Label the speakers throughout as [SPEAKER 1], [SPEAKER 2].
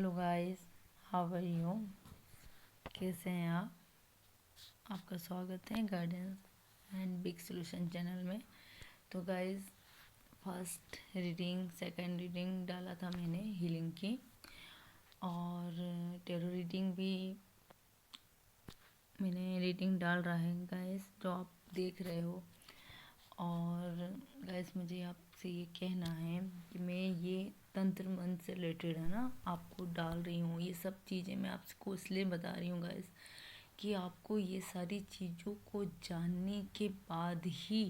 [SPEAKER 1] Hello guys, how are you? कैसे हैं आप? आपका स्वागत है guidance and big solution channel में। तो guys, first reading second reading डाला था मैंने हीलिंग की, और टेरो रीडिंग भी मैंने रीडिंग डाल रहा है गाइस, जो आप देख रहे हो। और गाइस, मुझे आपसे ये कहना है कि मैं ये तंत्र मंत्र से रिलेटेड है ना आपको डाल रही हूँ। ये सब चीज़ें मैं आपको इसलिए बता रही हूँ गाइस कि आपको ये सारी चीज़ों को जानने के बाद ही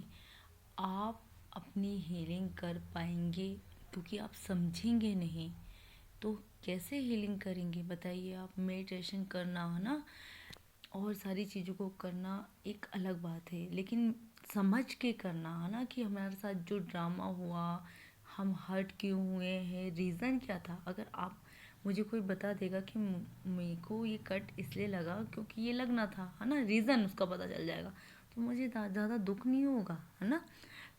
[SPEAKER 1] आप अपनी हीलिंग कर पाएंगे, क्योंकि आप समझेंगे नहीं तो कैसे हीलिंग करेंगे बताइए आप। मेडिटेशन करना है ना, और सारी चीज़ों को करना एक अलग बात है, लेकिन समझ के करना है ना कि हमारे साथ जो ड्रामा हुआ, हम हर्ट क्यों हुए हैं, रीज़न क्या था। अगर आप मुझे कोई बता देगा कि मेरे को ये कट इसलिए लगा क्योंकि ये लगना था, है ना, रीज़न उसका पता चल जाएगा, तो मुझे ज़्यादा दुख नहीं होगा, है ना।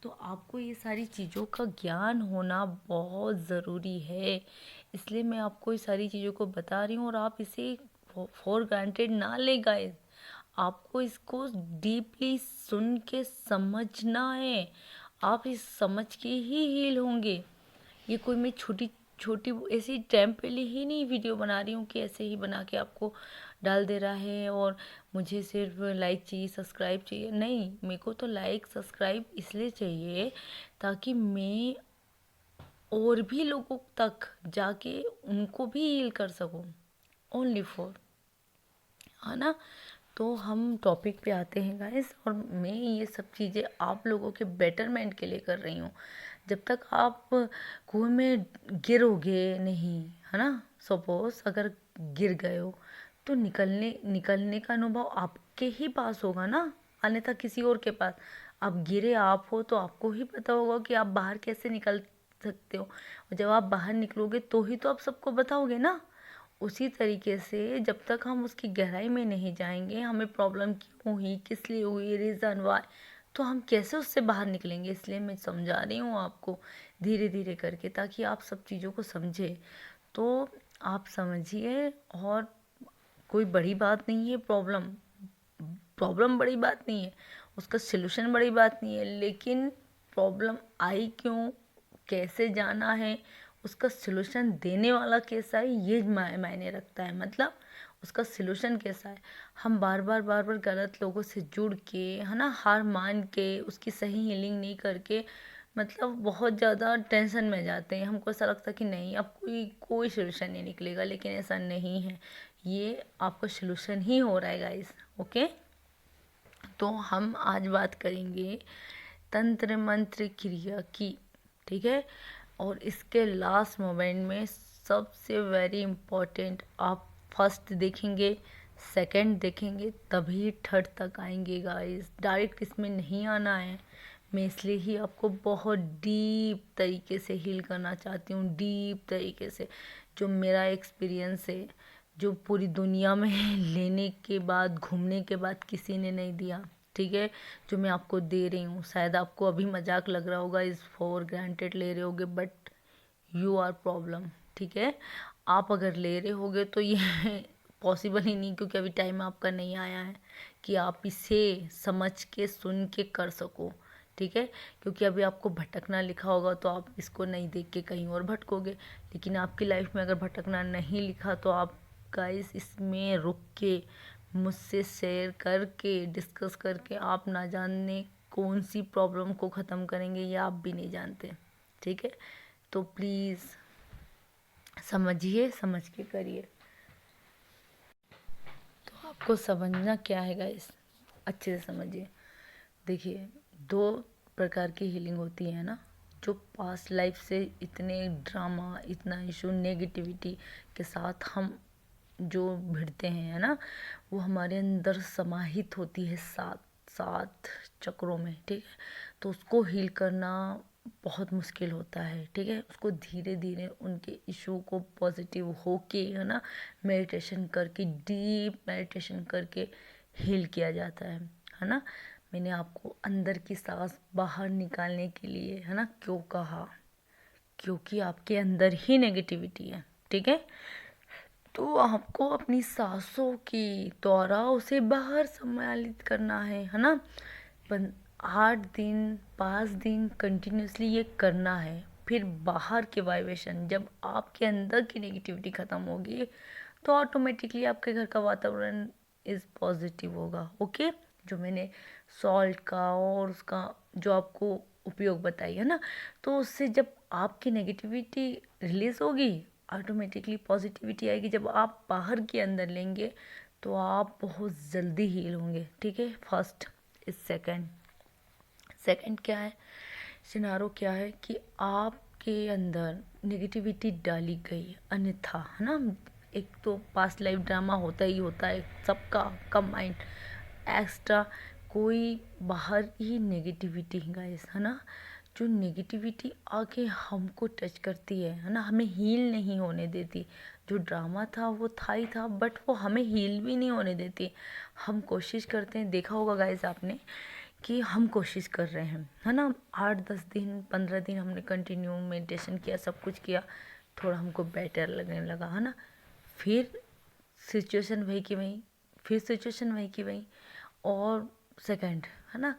[SPEAKER 1] तो आपको ये सारी चीज़ों का ज्ञान होना बहुत ज़रूरी है, इसलिए मैं आपको ये सारी चीज़ों को बता रही हूँ। और आप इसे फॉर ग्रांटेड ना ले गाइस, आपको इसको डीपली सुन के समझना है। आप इस समझ के ही हील होंगे। ये कोई मैं छोटी छोटी ऐसी टेम्पररी ही नहीं वीडियो बना रही हूँ कि ऐसे ही बना के आपको डाल दे रहा है और मुझे सिर्फ लाइक चाहिए, सब्सक्राइब चाहिए। नहीं, मेरे को तो लाइक सब्सक्राइब इसलिए चाहिए ताकि मैं और भी लोगों तक जाके उनको भी हील कर सकूं, ओनली फॉर, है ना। तो हम टॉपिक पे आते हैं गाइस, और मैं ये सब चीज़ें आप लोगों के बेटरमेंट के लिए कर रही हूँ। जब तक आप कुएं में गिरोगे नहीं, है ना, सपोज अगर गिर गए हो तो निकलने का अनुभव आपके ही पास होगा ना, अन्यथा किसी और के पास। आप गिरे आप हो तो आपको ही पता होगा कि आप बाहर कैसे निकल सकते हो, और जब आप बाहर निकलोगे तो ही तो आप सबको बताओगे ना। उसी तरीके से जब तक हम उसकी गहराई में नहीं जाएंगे, हमें प्रॉब्लम क्यों हुई, किस लिए हुई, रीज़न वाई, तो हम कैसे उससे बाहर निकलेंगे। इसलिए मैं समझा रही हूँ आपको धीरे धीरे करके, ताकि आप सब चीज़ों को समझे। तो आप समझिए, और कोई बड़ी बात नहीं है प्रॉब्लम, प्रॉब्लम बड़ी बात नहीं है, उसका सिलूशन बड़ी बात नहीं है, लेकिन प्रॉब्लम आई क्यों, कैसे जाना है, उसका सिलूशन देने वाला कैसा है, ये मायने रखता है। मतलब उसका सिलूशन कैसा है। हम बार बार गलत लोगों से जुड़ के, है ना, हार मान के उसकी सही हीलिंग नहीं करके, मतलब बहुत ज़्यादा टेंशन में जाते हैं। हमको ऐसा लगता है कि नहीं, अब कोई सोल्यूशन नहीं निकलेगा, लेकिन ऐसा नहीं है। ये आपका सोल्यूशन ही हो रहा है गाइस। ओके, तो हम आज बात करेंगे तंत्र मंत्र क्रिया की, ठीक है। और इसके लास्ट मोमेंट में सबसे वेरी इम्पोर्टेंट, आप फर्स्ट देखेंगे, सेकंड देखेंगे, तभी थर्ड तक आएंगे गाइस। डायरेक्ट इसमें नहीं आना है। मैं इसलिए ही आपको बहुत डीप तरीके से हील करना चाहती हूँ, डीप तरीके से, जो मेरा एक्सपीरियंस है, जो पूरी दुनिया में लेने के बाद, घूमने के बाद किसी ने नहीं दिया, ठीक है। जो मैं आपको दे रही हूँ, शायद आपको अभी मजाक लग रहा होगा, इस फॉर ग्रांटेड ले रहे होगे, बट यू आर प्रॉब्लम, ठीक है। आप अगर ले रहे होगे तो ये पॉसिबल ही नहीं, क्योंकि अभी टाइम आपका नहीं आया है कि आप इसे समझ के सुन के कर सको, ठीक है। क्योंकि अभी आपको भटकना लिखा होगा तो आप इसको नहीं देख के कहीं और भटकोगे, लेकिन आपकी लाइफ में अगर भटकना नहीं लिखा तो आप गाइस इसमें रुक के मुझसे शेयर करके, डिस्कस करके, आप ना जाने कौन सी प्रॉब्लम को ख़त्म करेंगे, ये आप भी नहीं जानते, ठीक है। तो प्लीज़ समझिए, समझ के करिए। तो आपको समझना क्या है गाइस, अच्छे से समझिए। देखिए, दो प्रकार की हीलिंग होती है ना। जो पास्ट लाइफ से इतने ड्रामा, इतना इशू, नेगेटिविटी के साथ हम जो भिड़ते हैं, है ना, वो हमारे अंदर समाहित होती है सात सात चक्रों में, ठीक है। तो उसको हील करना बहुत मुश्किल होता है, ठीक है। उसको धीरे धीरे उनके इशू को पॉजिटिव होके, है ना, मेडिटेशन करके, डीप मेडिटेशन करके हील किया जाता है ना। मैंने आपको अंदर की सांस बाहर निकालने के लिए, है ना, क्यों कहा, क्योंकि आपके अंदर ही नेगेटिविटी है, ठीक है। तो आपको अपनी सांसों के द्वारा उसे बाहर सम्मिलित करना है ना। 8 दिन 5 दिन कंटिन्यूसली ये करना है। फिर बाहर के वाइब्रेशन, जब आपके अंदर की नेगेटिविटी ख़त्म होगी तो ऑटोमेटिकली आपके घर का वातावरण इज़ पॉजिटिव होगा। ओके, जो मैंने सॉल्ट का और उसका जो आपको उपयोग बताई है ना, तो उससे जब आपकी नेगेटिविटी रिलीज़ होगी ऑटोमेटिकली पॉजिटिविटी आएगी। जब आप बाहर के अंदर लेंगे तो आप बहुत जल्दी हील होंगे। ठीक है, फर्स्ट इज सेकंड क्या है, सिनारो क्या है कि आपके अंदर नेगेटिविटी डाली गई अन्यथा, है ना। एक तो पास्ट लाइफ ड्रामा होता ही होता है सबका, कम माइंड एक्स्ट्रा कोई बाहर ही नेगेटिविटी गाइस, है ना। जो नेगेटिविटी आके हमको टच करती है ना, हमें हील नहीं होने देती। जो ड्रामा था वो था ही था, बट वो हमें हील भी नहीं होने देती। हम कोशिश करते हैं, देखा होगा गाइस आपने कि हम कोशिश कर रहे हैं, है ना। 8 10 दिन 15 दिन हमने कंटिन्यू मेडिटेशन किया, सब कुछ किया, थोड़ा हमको बेटर लगने लगा, है ना। फिर सिचुएशन वही की वही, फिर सिचुएशन वही की वही। और सेकंड, है ना,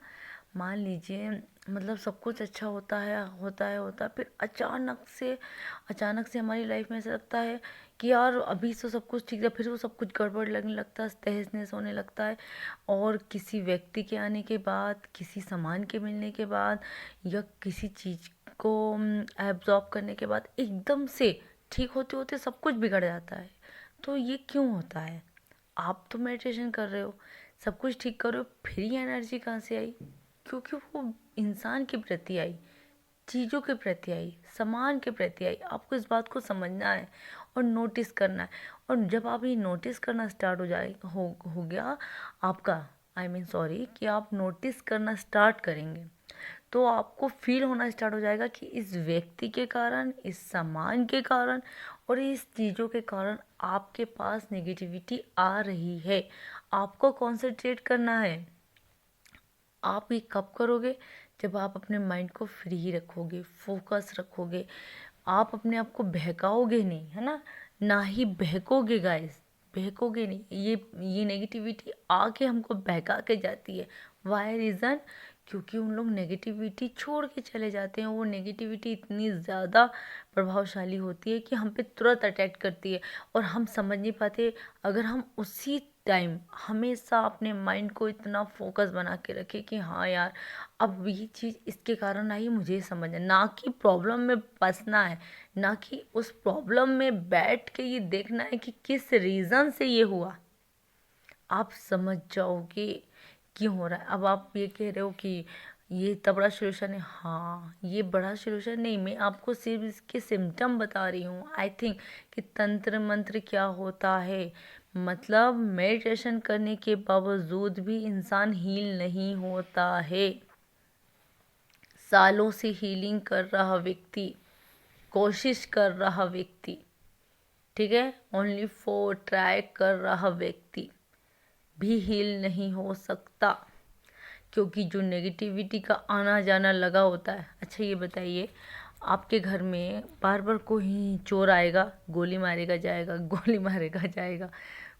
[SPEAKER 1] मान लीजिए मतलब सब कुछ अच्छा होता है, फिर अचानक से हमारी लाइफ में ऐसा लगता है कि यार अभी तो सब कुछ ठीक था, फिर वो सब कुछ गड़बड़ लगने लगता है, तहस नहस होने लगता है। और किसी व्यक्ति के आने के बाद, किसी सामान के मिलने के बाद, या किसी चीज़ को एब्जॉर्ब करने के बाद एकदम से ठीक होते होते सब कुछ बिगड़ जाता है। तो ये क्यों होता है? आप तो मेडिटेशन कर रहे हो, सब कुछ ठीक कर रहे हो, फिर ये एनर्जी कहाँ से आई? क्योंकि वो इंसान के प्रति आई, चीज़ों के प्रति आई, सामान के प्रति आई। आपको इस बात को समझना है और नोटिस करना है। और जब आप ये नोटिस करना स्टार्ट हो गया आपका, आई मीन सॉरी, कि आप नोटिस करना स्टार्ट करेंगे तो आपको फील होना स्टार्ट हो जाएगा कि इस व्यक्ति के कारण, इस सामान के कारण और इस चीज़ों के कारण आपके पास नेगेटिविटी आ रही है। आपको कॉन्सेंट्रेट करना है। आप ये कब करोगे? जब आप अपने माइंड को फ्री रखोगे, फोकस रखोगे, आप अपने आप को बहकाओगे नहीं, है ना। ना ही बहकोगे गाइस, बहकोगे नहीं। ये नेगेटिविटी आके हमको बहका के जाती है। Why reason? क्योंकि उन लोग नेगेटिविटी छोड़ के चले जाते हैं। वो नेगेटिविटी इतनी ज़्यादा प्रभावशाली होती है कि हम पे तुरंत अटैक करती है और हम समझ नहीं पाते। अगर हम उसी टाइम हमेशा अपने माइंड को इतना फोकस बना के रखें कि हाँ यार अब ये चीज़ इसके कारण आई, मुझे समझना, ना कि प्रॉब्लम में फंसना है, ना कि उस प्रॉब्लम में बैठ के ये देखना है कि किस रीज़न से ये हुआ। आप समझ जाओगे क्यों हो रहा है। अब आप ये कह रहे हो कि ये इतना बड़ा सोल्यूशन है, हाँ ये बड़ा सोल्यूशन नहीं, मैं आपको सिर्फ इसके सिम्टम बता रही हूँ। आई थिंक कि तंत्र मंत्र क्या होता है, मतलब मेडिटेशन करने के बावजूद भी इंसान हील नहीं होता है। सालों से हीलिंग कर रहा व्यक्ति, कोशिश कर रहा व्यक्ति, ठीक है, ओनली फॉर ट्राई कर रहा व्यक्ति भी हील नहीं हो सकता, क्योंकि जो नेगेटिविटी का आना जाना लगा होता है। अच्छा ये बताइए, आपके घर में बार बार कोई चोर आएगा, गोली मारेगा जाएगा, गोली मारेगा जाएगा,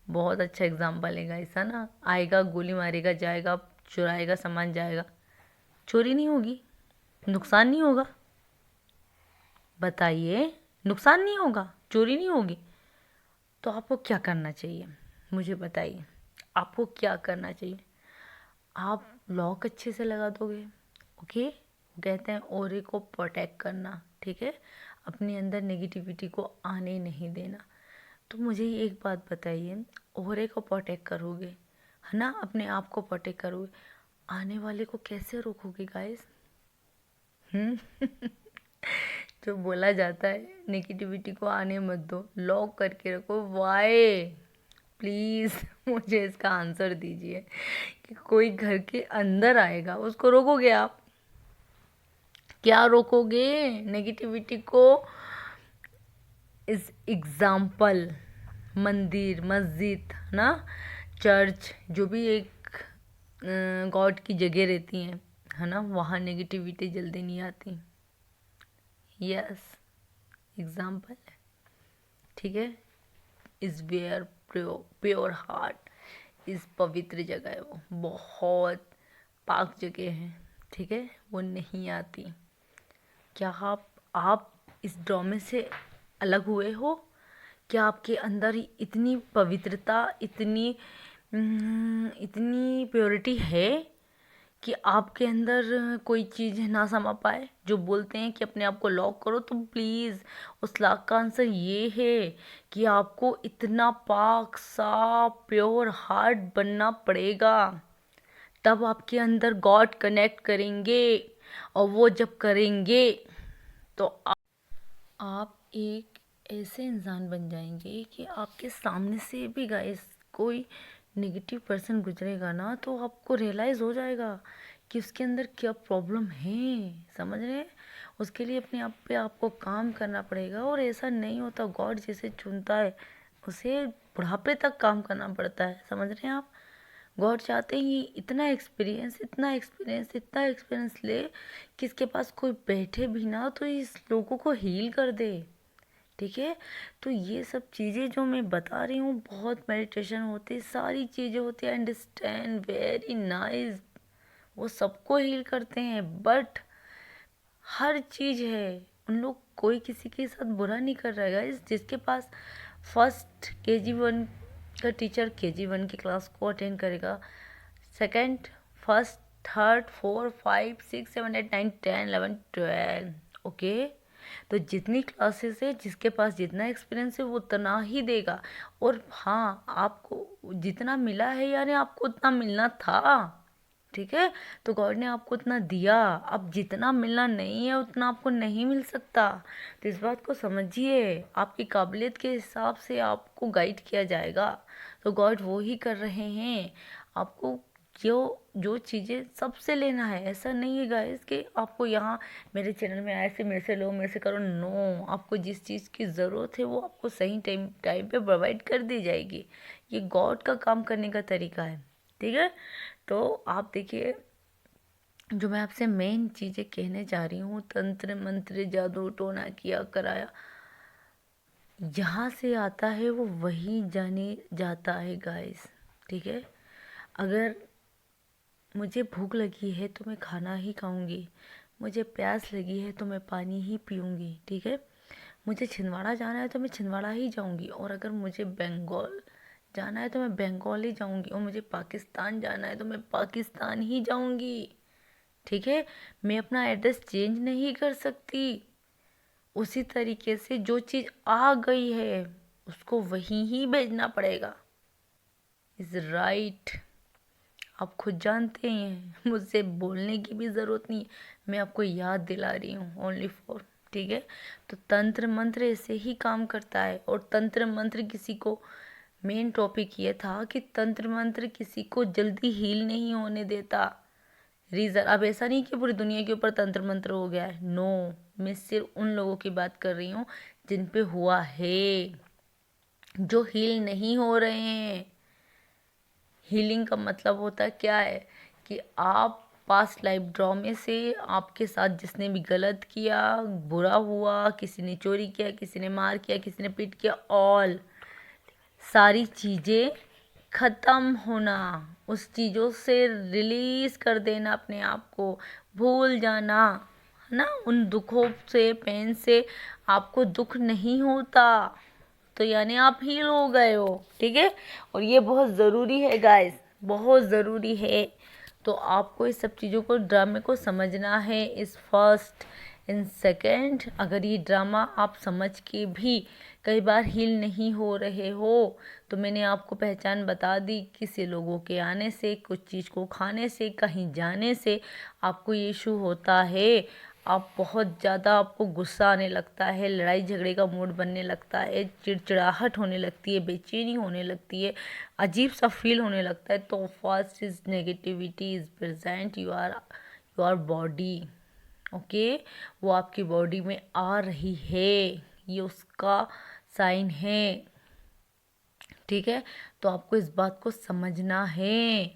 [SPEAKER 1] बहुत अच्छा एग्जाम्पल है ऐसा ना। आएगा, गोली मारेगा जाएगा, चुराएगा सामान जाएगा, चोरी नहीं होगी, नुकसान नहीं होगा? बताइए, नुकसान नहीं होगा, चोरी नहीं होगी, तो आपको क्या करना चाहिए? मुझे बताइए, आपको क्या करना चाहिए? आप लॉक अच्छे से लगा दोगे, ओके। कहते हैं ओरे को प्रोटेक्ट करना, ठीक है, अपने अंदर नेगेटिविटी को आने नहीं देना। तो मुझे एक बात बताइए, ओरे को प्रोटेक्ट करोगे, है ना, अपने आप को प्रोटेक्ट करोगे, आने वाले को कैसे रोकोगे गाइस? जो बोला जाता है नेगेटिविटी को आने मत दो, लॉक करके रखो, वाई? प्लीज़ मुझे इसका आंसर दीजिए कि कोई घर के अंदर आएगा उसको रोकोगे आप? क्या रोकोगे नेगेटिविटी को? इस एग्जाम्पल मंदिर, मस्जिद ना, चर्च, जो भी एक गॉड की जगह रहती हैं, है ना, वहाँ नेगेटिविटी जल्दी नहीं आती। यस, एग्जाम्पल है, ठीक है। इज़ वेयर प्योर हार्ट, इस पवित्र जगह है, वो बहुत पाक जगह है, ठीक है, वो नहीं आती। क्या आप इस ड्रामे से अलग हुए हो? क्या आपके अंदर इतनी पवित्रता, इतनी प्योरिटी है कि आपके अंदर कोई चीज़ ना समा पाए? जो बोलते हैं कि अपने आप को लॉक करो, तो प्लीज़ उस लॉक का आंसर ये है कि आपको इतना पाक साफ प्योर हार्ट बनना पड़ेगा, तब आपके अंदर गॉड कनेक्ट करेंगे। और वो जब करेंगे तो आप एक ऐसे इंसान बन जाएंगे कि आपके सामने से भी गाइस कोई नेगेटिव पर्सन गुजरेगा ना, तो आपको रियलाइज़ हो जाएगा कि उसके अंदर क्या प्रॉब्लम है, समझ रहे हैं? उसके लिए अपने आप पे आपको काम करना पड़ेगा। और ऐसा नहीं होता, गॉड जिसे चुनता है उसे बुढ़ापे तक काम करना पड़ता है, समझ रहे हैं आप? गॉड चाहते हैं इतना एक्सपीरियंस, इतना एक्सपीरियंस, इतना एक्सपीरियंस ले कि इसके पास कोई बैठे भी ना तो इस लोगों को हील कर दे, ठीक है? तो ये सब चीज़ें जो मैं बता रही हूँ, बहुत मेडिटेशन होती है, सारी चीज़ें होती है, अंडरस्टैंड, वेरी नाइस, वो सबको हील करते हैं। बट हर चीज़ है, उन लोग कोई किसी के साथ बुरा नहीं कर रहा है गाइस। जिसके पास फर्स्ट KG1 का टीचर KG1 की क्लास को अटेंड करेगा, सेकंड, फर्स्ट, थर्ड, 4, 5, 6, 7, 8, 9, 10, 11, 12, ओके? तो जितनी क्लासेस है, जिसके पास जितना एक्सपीरियंस है वो उतना ही देगा। और हाँ, आपको जितना मिला है यानी आपको उतना मिलना था, ठीक है? तो गॉड ने आपको उतना दिया, अब जितना मिलना नहीं है उतना आपको नहीं मिल सकता। तो इस बात को समझिए, आपकी काबिलियत के हिसाब से आपको गाइड किया जाएगा। तो गॉड वो ही कर रहे हैं। आपको जो जो चीज़ें सबसे लेना है, ऐसा नहीं है गाइस कि आपको यहाँ मेरे चैनल में आए से मेरे से लो, मेरे से करो, नो। आपको जिस चीज़ की ज़रूरत है वो आपको सही टाइम पे प्रोवाइड कर दी जाएगी। ये गॉड का काम करने का तरीका है, ठीक है? तो आप देखिए, जो मैं आपसे मेन चीज़ें कहने जा रही हूँ, तंत्र मंत्र जादू टोना किया कराया, जहाँ से आता है वो वही जाने जाता है गाइस, ठीक है? अगर मुझे भूख लगी है तो मैं खाना ही खाऊंगी, मुझे प्यास लगी है तो मैं पानी ही पीऊंगी, ठीक है? मुझे छिंदवाड़ा जाना है तो मैं छिंदवाड़ा ही जाऊंगी, और अगर मुझे बंगाल जाना है तो मैं बंगाल ही जाऊंगी, और मुझे पाकिस्तान जाना है तो मैं पाकिस्तान ही जाऊंगी, ठीक है? मैं अपना एड्रेस चेंज नहीं कर सकती। उसी तरीके से जो चीज़ आ गई है उसको वहीं ही भेजना पड़ेगा, इज राइट। आप खुद जानते हैं, मुझसे बोलने की भी ज़रूरत नहीं, मैं आपको याद दिला रही हूँ, ओनली फॉर, ठीक है? तो तंत्र मंत्र ऐसे ही काम करता है। और तंत्र मंत्र किसी को, मेन टॉपिक ये था कि तंत्र मंत्र किसी को जल्दी हील नहीं होने देता। रीज़न, अब ऐसा नहीं कि पूरी दुनिया के ऊपर तंत्र मंत्र हो गया है, नो। मैं सिर्फ उन लोगों की बात कर रही हूँ जिन पे हुआ है, जो हील नहीं हो रहे हैं। हीलिंग का मतलब होता क्या है कि आप पास्ट लाइफ ड्रामे से, आपके साथ जिसने भी गलत किया, बुरा हुआ, किसी ने चोरी किया, किसी ने मार किया, किसी ने पीट किया, ऑल सारी चीज़ें ख़त्म होना, उस चीज़ों से रिलीज़ कर देना अपने आप को, भूल जाना, है ना? उन दुखों से, पेन से आपको दुख नहीं होता, तो यानी आप हील हो गए हो, ठीक है? और ये बहुत ज़रूरी है गाइस, बहुत ज़रूरी है। तो आपको इस सब चीज़ों को, ड्रामे को समझना है। इस फर्स्ट इन सेकेंड, अगर ये ड्रामा आप समझ के भी कई बार हील नहीं हो रहे हो, तो मैंने आपको पहचान बता दी। किसी लोगों के आने से, कुछ चीज़ को खाने से, कहीं जाने से आपको ये इशू होता है। आप बहुत ज़्यादा, आपको गुस्सा आने लगता है, लड़ाई झगड़े का मूड बनने लगता है, चिड़चिड़ाहट होने लगती है, बेचैनी होने लगती है, अजीब सा फील होने लगता है, तो first is negativity is present your body, okay? वो आपकी बॉडी में आ रही है, ये उसका साइन है, ठीक है? तो आपको इस बात को समझना है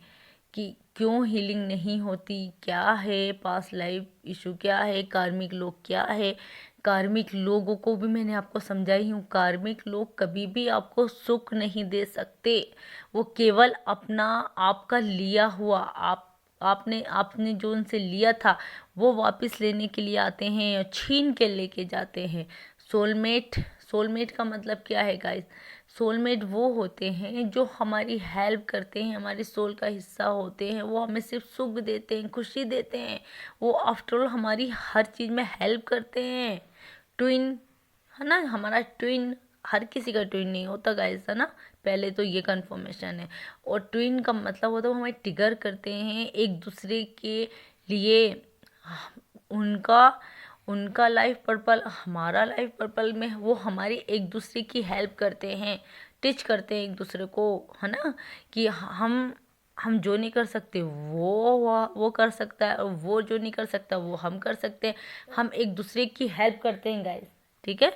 [SPEAKER 1] कि क्यों हीलिंग नहीं होती, क्या है पास्ट लाइफ इशू, क्या है कार्मिक लोग, क्या है कार्मिक लोगों को भी मैंने आपको समझाई हूँ, कार्मिक लोग कभी भी आपको सुख नहीं दे सकते। वो केवल अपना आपका लिया हुआ आपने आपने जो उनसे लिया था वो वापस लेने के लिए आते हैं और छीन के लेके जाते हैं। सोलमेट का मतलब क्या है गाइस? सोलमेट वो होते हैं जो हमारी हेल्प करते हैं, हमारे सोल का हिस्सा होते हैं, वो हमें सिर्फ सुख देते हैं, खुशी देते हैं, वो आफ्टर ऑल हमारी हर चीज़ में हेल्प करते हैं। ट्विन है ना, हमारा ट्विन हर किसी का ट्विन नहीं होता गाइस, है ना, पहले तो ये कंफर्मेशन है। और ट्विन का मतलब होता है वो हमें ट्रिगर करते हैं एक दूसरे के लिए, उनका उनका लाइफ पर्पल हमारा लाइफ पर्पल में वो हमारी एक दूसरे की हेल्प करते हैं, टीच करते हैं एक दूसरे को, है ना, कि हम जो नहीं कर सकते वो कर सकता है, और वो जो नहीं कर सकता वो हम कर सकते हैं। हम एक दूसरे की हेल्प करते हैं गाइस, ठीक है,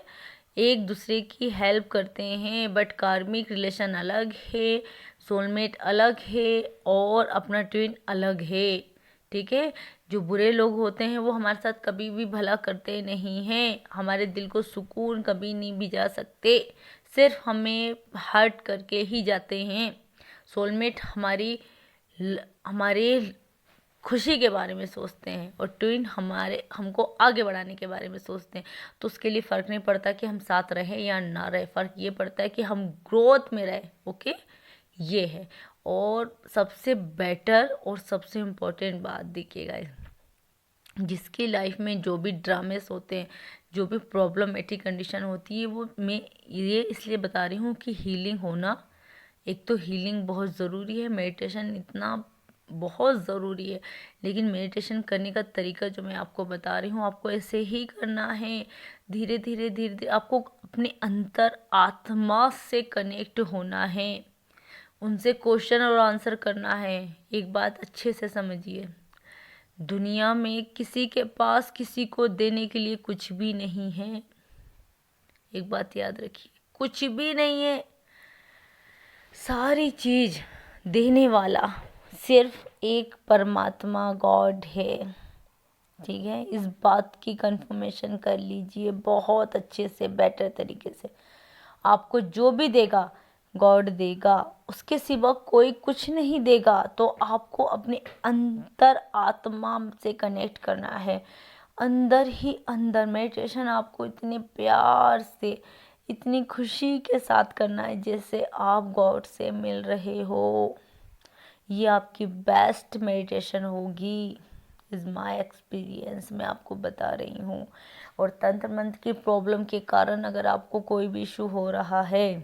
[SPEAKER 1] एक दूसरे की हेल्प करते हैं। बट कार्मिक रिलेशन अलग है, सोलमेट अलग है, और अपना ट्विन अलग है, ठीक है। जो बुरे लोग होते हैं वो हमारे साथ कभी भी भला करते नहीं हैं, हमारे दिल को सुकून कभी नहीं भिजा सकते, सिर्फ हमें हर्ट करके ही जाते हैं। सोलमेट हमारे खुशी के बारे में सोचते हैं, और ट्विन हमको आगे बढ़ाने के बारे में सोचते हैं। तो उसके लिए फ़र्क नहीं पड़ता कि हम साथ रहें या ना रहे, फ़र्क ये पड़ता है कि हम ग्रोथ में रहें। ओके, ये है। और सबसे बेटर और सबसे इम्पोर्टेंट बात देखिएगा, जिसकी लाइफ में जो भी ड्रामेस होते हैं, जो भी प्रॉब्लमेटिक कंडीशन होती है, वो मैं ये इसलिए बता रही हूँ कि हीलिंग होना, एक तो हीलिंग बहुत ज़रूरी है, मेडिटेशन इतना बहुत ज़रूरी है, लेकिन मेडिटेशन करने का तरीका जो मैं आपको बता रही हूँ, आपको ऐसे ही करना है, धीरे धीरे धीरे धीरे आपको अपने अंतर आत्मा से कनेक्ट होना है, उनसे क्वेश्चन और आंसर करना है। एक बात अच्छे से समझिए, दुनिया में किसी के पास किसी को देने के लिए कुछ भी नहीं है, एक बात याद रखिए, कुछ भी नहीं है। सारी चीज देने वाला सिर्फ एक परमात्मा गॉड है, ठीक है। इस बात की कंफर्मेशन कर लीजिए बहुत अच्छे से, बेटर तरीके से। आपको जो भी देगा गॉड देगा, उसके सिवा कोई कुछ नहीं देगा। तो आपको अपने अंतर आत्मा से कनेक्ट करना है, अंदर ही अंदर। मेडिटेशन आपको इतने प्यार से, इतनी खुशी के साथ करना है जैसे आप गॉड से मिल रहे हो। ये आपकी बेस्ट मेडिटेशन होगी, इज़ माय एक्सपीरियंस, मैं आपको बता रही हूँ। और तंत्र मंत्र की प्रॉब्लम के कारण अगर आपको कोई भी इशू हो रहा है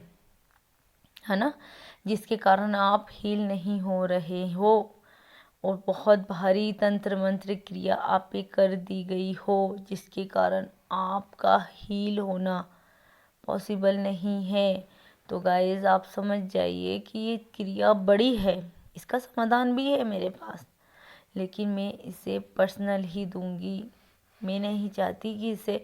[SPEAKER 1] ना, जिसके कारण आप हील नहीं हो रहे हो, और बहुत भारी तंत्र मंत्र क्रिया आप पे कर दी गई हो, जिसके कारण आपका हील होना पॉसिबल नहीं है, तो गाइस आप समझ जाइए कि ये क्रिया बड़ी है, इसका समाधान भी है मेरे पास, लेकिन मैं इसे पर्सनल ही दूंगी। मैं नहीं चाहती कि इसे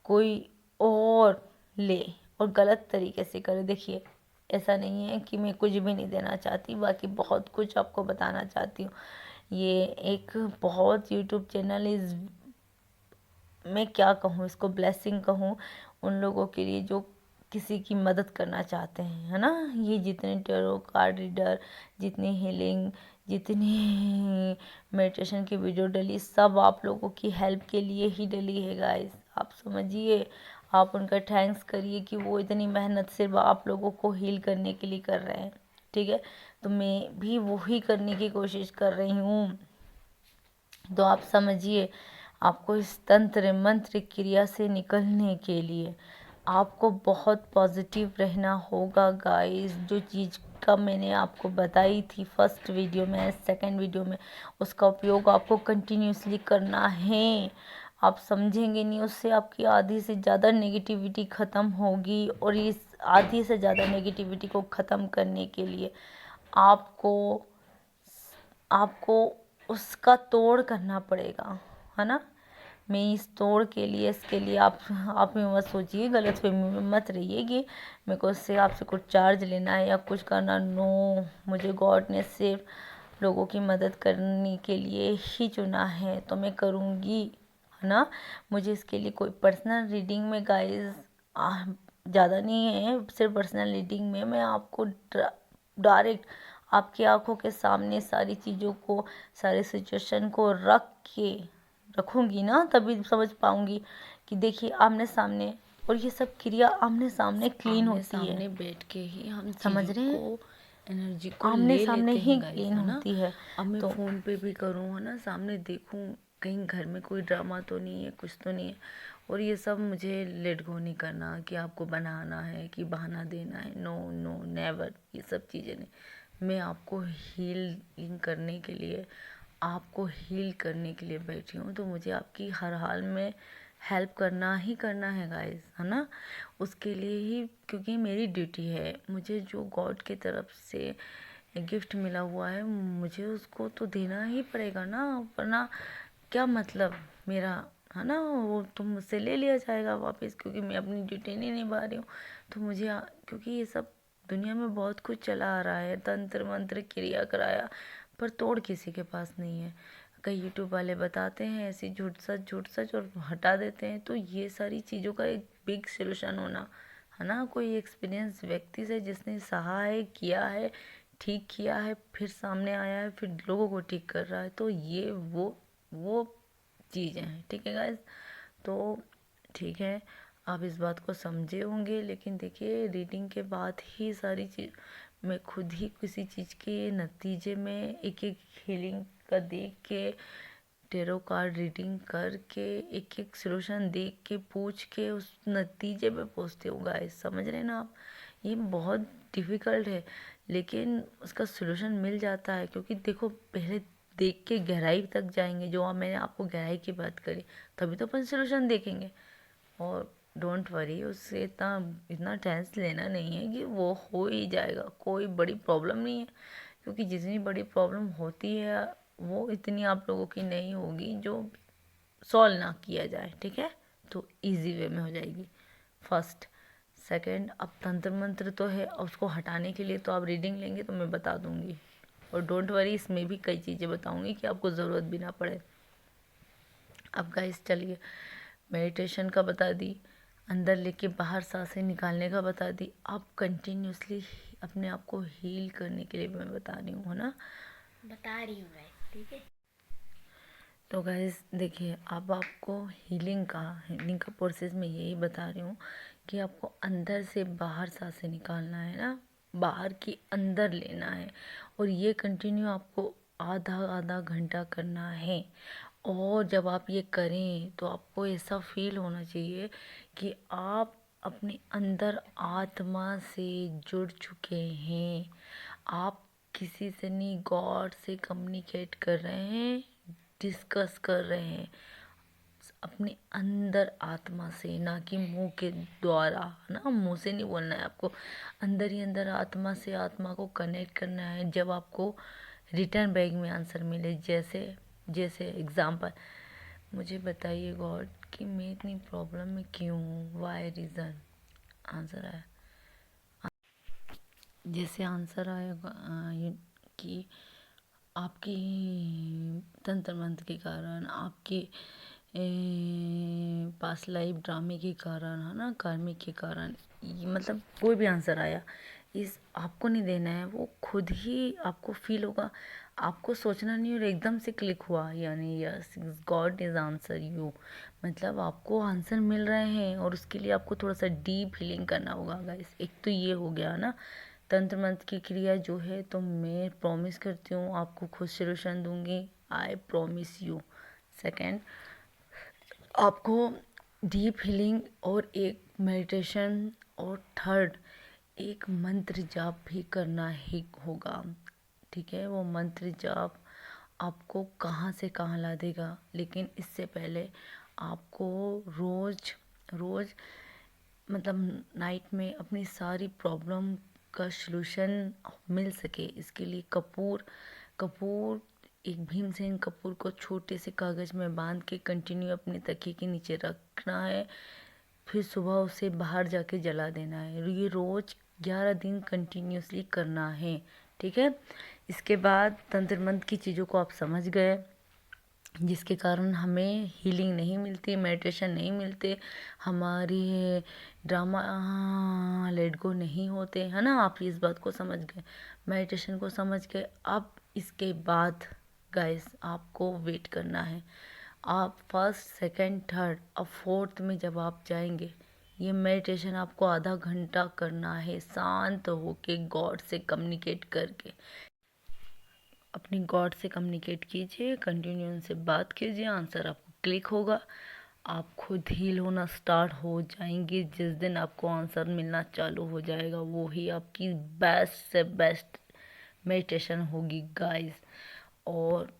[SPEAKER 1] कोई और ले और गलत तरीके से करे। देखिए, ऐसा नहीं है कि मैं कुछ भी नहीं देना चाहती, बाकी बहुत कुछ आपको बताना चाहती हूँ। ये एक बहुत यूट्यूब चैनल इज़, मैं क्या कहूँ इसको, ब्लेसिंग कहूँ उन लोगों के लिए जो किसी की मदद करना चाहते हैं, है ना। ये जितने टैरो कार्ड रीडर, जितनी हीलिंग, जितनी मेडिटेशन की वीडियो डली, सब आप लोगों की हेल्प के लिए ही डली है गाइस। आप समझिए, आप उनका थैंक्स करिए कि वो इतनी मेहनत सिर्फ आप लोगों को हील करने के लिए कर रहे हैं, ठीक है। तो मैं भी वही करने की कोशिश कर रही हूँ। तो आप समझिए, आपको इस तंत्र मंत्र क्रिया से निकलने के लिए आपको बहुत पॉजिटिव रहना होगा गाइस। जो चीज़ का मैंने आपको बताई थी फर्स्ट वीडियो में, सेकंड वीडियो में, उसका उपयोग आपको कंटिन्यूसली करना है। आप समझेंगे नहीं, उससे आपकी आधी से ज़्यादा नेगेटिविटी ख़त्म होगी, और इस आधी से ज़्यादा नेगेटिविटी को ख़त्म करने के लिए आपको आपको उसका तोड़ करना पड़ेगा, है ना। मैं इस तोड़ के लिए, इसके लिए आप में मत सोचिए, गलतफहमी में मत रहिए कि मेरे को इससे आपसे कुछ चार्ज लेना है या कुछ करना। नो, मुझे गॉड ने सिर्फ लोगों की मदद करने के लिए ही चुना है, तो मैं करूँगी, है ना। मुझे इसके लिए कोई पर्सनल रीडिंग में गाइस ज़्यादा नहीं है, सिर्फ पर्सनल रीडिंग में मैं आपको डायरेक्ट आपकी आंखों के सामने सारी चीज़ों को, सारे सिचुएशन को रखूंगी ना, तभी समझ पाऊंगी कि देखिए आमने सामने, और ये सब क्रिया आमने सामने क्लीन होती है,
[SPEAKER 2] सामने बैठ के ही हम
[SPEAKER 1] समझ रहे हैं,
[SPEAKER 2] को एनर्जी को
[SPEAKER 1] आमने
[SPEAKER 2] ले
[SPEAKER 1] सामने
[SPEAKER 2] लेते
[SPEAKER 1] ही
[SPEAKER 2] हैं गाइस,
[SPEAKER 1] क्लीन
[SPEAKER 2] है ना।
[SPEAKER 1] होती है।
[SPEAKER 2] अब मैं
[SPEAKER 1] तो
[SPEAKER 2] फ़ोन पे भी करूँ, है ना, सामने देखूँ कहीं घर में कोई ड्रामा तो नहीं है, कुछ तो नहीं है। और ये सब मुझे लेट गो नहीं करना कि आपको बनाना है कि बहाना देना है, नो नो नेवर, ये सब चीज़ें नहीं। मैं आपको हीलिंग करने के लिए, आपको हील करने के लिए बैठी हूँ, तो मुझे आपकी हर हाल में हेल्प करना ही करना है गाइस, है ना। उसके लिए ही, क्योंकि मेरी ड्यूटी है, मुझे जो गॉड की तरफ से गिफ्ट मिला हुआ है मुझे उसको तो देना ही पड़ेगा ना, वरना क्या मतलब मेरा, है ना, वो तो मुझसे ले लिया जाएगा वापस, क्योंकि मैं अपनी ड्यूटी नहीं निभा रही हूँ। तो मुझे क्योंकि ये सब दुनिया में बहुत कुछ चला आ रहा है, तंत्र मंत्र क्रिया कराया, पर तोड़ किसी के पास नहीं है। कई यूट्यूब वाले बताते हैं ऐसी झूठ सच और हटा देते हैं। तो ये सारी चीज़ों का एक बिग सोल्यूशन होना, है ना, कोई एक्सपीरियंस व्यक्ति से जिसने सहा है, किया है, ठीक किया है, फिर सामने आया है, फिर लोगों को ठीक कर रहा है, तो ये वो चीज़ें हैं, ठीक है गाइस। तो ठीक है, आप इस बात को समझे होंगे, लेकिन देखिए रीडिंग के बाद ही सारी चीज़, मैं खुद ही किसी चीज़ के नतीजे में एक एक हीलिंग का देख के, टेरो कार्ड रीडिंग करके, एक एक सोल्यूशन देख के, पूछ के उस नतीजे पे पहुँचते हो गाइस, समझ रहे हैं ना आप। ये बहुत डिफ़िकल्ट है, लेकिन उसका सोल्यूशन मिल जाता है, क्योंकि देखो पहले देख के गहराई तक जाएंगे, जो मैंने आपको गहराई की बात करी, तभी तो अपन सोल्यूशन देखेंगे। और डोंट वरी, उससे इतना इतना टेंस लेना नहीं है कि वो हो ही जाएगा, कोई बड़ी प्रॉब्लम नहीं है, क्योंकि जितनी बड़ी प्रॉब्लम होती है वो इतनी आप लोगों की नहीं होगी जो सॉल्व ना किया जाए, ठीक है। तो इजी वे में हो जाएगी। फर्स्ट, सेकंड, अब तंत्र मंत्र तो है, उसको हटाने के लिए तो आप रीडिंग लेंगे तो मैं बता दूंगी, और डोंट वरी इसमें भी कई चीज़ें बताऊंगी कि आपको ज़रूरत भी ना पड़े। अब गाइस चलिए, मेडिटेशन का बता दी, अंदर लेके बाहर सांसें निकालने का बता दी, अब कंटिन्यूसली अपने आप को हील करने के लिए मैं बता रही हूँ, है ना,
[SPEAKER 1] बता रही हूँ गाइस, ठीक है।
[SPEAKER 2] तो गाइस देखिए, अब आपको हीलिंग का प्रोसेस में यही बता रही हूँ कि आपको अंदर से बाहर सांसें निकालना है ना, बाहर की अंदर लेना है, और ये कंटिन्यू आपको आधा आधा घंटा करना है। और जब आप ये करें तो आपको ऐसा फील होना चाहिए कि आप अपने अंदर आत्मा से जुड़ चुके हैं, आप किसी से नहीं, गॉड से कम्युनिकेट कर रहे हैं, डिस्कस कर रहे हैं अपने अंदर आत्मा से, ना कि मुंह के द्वारा, ना मुंह से नहीं बोलना है आपको, अंदर ही अंदर आत्मा से आत्मा को कनेक्ट करना है। जब आपको रिटर्न बैग में आंसर मिले, जैसे जैसे एग्जाम्पल, मुझे बताइए गॉड कि मैं इतनी प्रॉब्लम में क्यों हूँ, वाई रीज़न, आंसर आया, जैसे आंसर आया कि आपकी तंत्र मंत्र के कारण, आपके पास्ट लाइफ ड्रामे के कारण, है ना, कार्मिक के कारण, मतलब कोई भी आंसर आया, इस आपको नहीं देना है, वो खुद ही आपको फील होगा, आपको सोचना नहीं, और एकदम से क्लिक हुआ, यानी yes God is answer you, मतलब आपको आंसर मिल रहे हैं, और उसके लिए आपको थोड़ा सा डीप फीलिंग करना होगा गाइस। एक तो ये हो गया ना तंत्र मंत्र की क्रिया जो है, तो मैं प्रॉमिस करती हूँ आपको खुद सोल्यूशन दूंगी, आई प्रॉमिस यू। सेकेंड, आपको डीप हीलिंग और एक मेडिटेशन, और थर्ड एक मंत्र जाप भी करना ही होगा, ठीक है। वो मंत्र जाप आपको कहाँ से कहाँ ला देगा, लेकिन इससे पहले आपको रोज़ रोज़, मतलब नाइट में अपनी सारी प्रॉब्लम का सलूशन मिल सके, इसके लिए कपूर कपूर एक भीमसेन कपूर को छोटे से कागज़ में बांध के कंटिन्यू अपने तकिए के नीचे रखना है, फिर सुबह उसे बाहर जाके जला देना है। ये रोज़ 11 दिन कंटिन्यूसली करना है, ठीक है। इसके बाद तंत्र मंत्र की चीज़ों को आप समझ गए, जिसके कारण हमें हीलिंग नहीं मिलती, मेडिटेशन नहीं मिलते, हमारी ड्रामा लेट गो नहीं होते, है ना। आप इस बात को समझ गए, मेडिटेशन को समझ गए। अब इसके बाद गाइस आपको वेट करना है। आप फर्स्ट, सेकंड, थर्ड, अब फोर्थ में जब आप जाएंगे, ये मेडिटेशन आपको आधा घंटा करना है, शांत होके गॉड से कम्युनिकेट करके। अपनी गॉड से कम्युनिकेट कीजिए, कंटिन्यू उनसे बात कीजिए, आंसर आपको क्लिक होगा, आप खुद हील होना स्टार्ट हो जाएंगे। जिस दिन आपको आंसर मिलना चालू हो जाएगा वो ही आपकी बेस्ट से बेस्ट मेडिटेशन होगी गाइस। और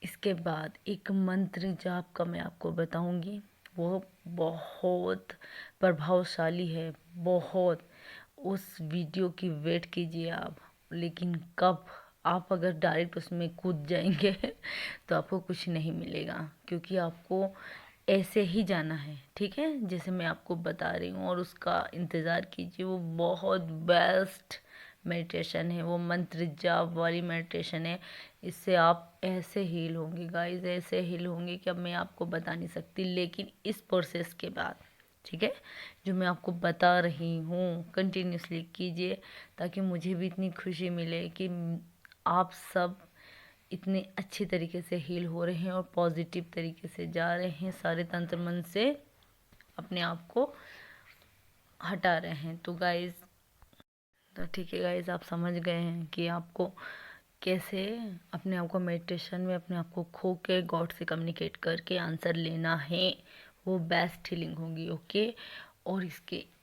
[SPEAKER 2] इसके बाद एक मंत्र जाप का मैं आपको बताऊंगी, वो बहुत प्रभावशाली है, बहुत। उस वीडियो की वेट कीजिए आप, लेकिन कब, आप अगर डायरेक्ट उसमें कूद जाएंगे तो आपको कुछ नहीं मिलेगा, क्योंकि आपको ऐसे ही जाना है, ठीक है, जैसे मैं आपको बता रही हूँ। और उसका इंतज़ार कीजिए, वो बहुत बेस्ट मेडिटेशन है, वो मंत्र जाप वाली मेडिटेशन है। इससे आप ऐसे हील होंगे गाइस, ऐसे हील होंगे कि अब मैं आपको बता नहीं सकती। लेकिन इस प्रोसेस के बाद, ठीक है, जो मैं आपको बता रही हूँ, कंटिन्यूसली कीजिए, ताकि मुझे भी इतनी खुशी मिले कि आप सब इतने अच्छी तरीके से हील हो रहे हैं और पॉजिटिव तरीके से जा रहे हैं, सारे तंत्र मन से अपने आप को हटा रहे हैं। तो गाइज, तो ठीक है गाइज, आप समझ गए हैं कि आपको कैसे अपने आप को मेडिटेशन में अपने आप को खो के गॉड से कम्युनिकेट करके आंसर लेना है, वो बेस्ट हीलिंग होगी। ओके। और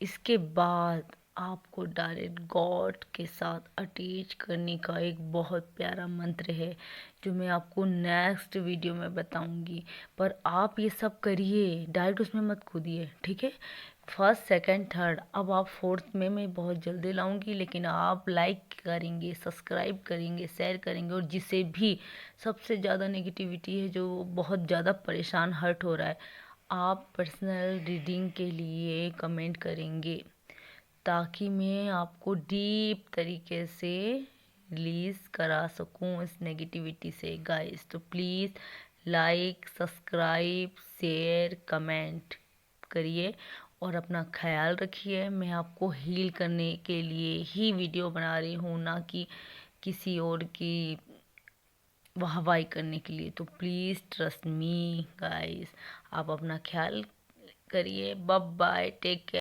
[SPEAKER 2] इसके बाद आपको डायरेक्ट गॉड के साथ अटैच करने का एक बहुत प्यारा मंत्र है, जो मैं आपको नेक्स्ट वीडियो में बताऊंगी। पर आप ये सब करिए, डायरेक्ट उसमें मत कूदिए, ठीक है। फर्स्ट, सेकंड, थर्ड, अब आप फोर्थ में मैं बहुत जल्दी लाऊंगी, लेकिन आप लाइक करेंगे, सब्सक्राइब करेंगे, शेयर करेंगे, और जिसे भी सबसे ज़्यादा नेगेटिविटी है, जो बहुत ज़्यादा परेशान हर्ट हो रहा है, आप पर्सनल रीडिंग के लिए कमेंट करेंगे, ताकि मैं आपको डीप तरीके से रिलीज़ करा सकूं इस नेगेटिविटी से गाइस। तो please like, subscribe, share, comment करिए और अपना ख्याल रखिए। मैं आपको हील करने के लिए ही वीडियो बना रही हूँ, ना कि किसी और की वाहवाही करने के लिए। तो प्लीज़ ट्रस्ट मी गाइस, आप अपना ख्याल करिए। Bye bye, take care.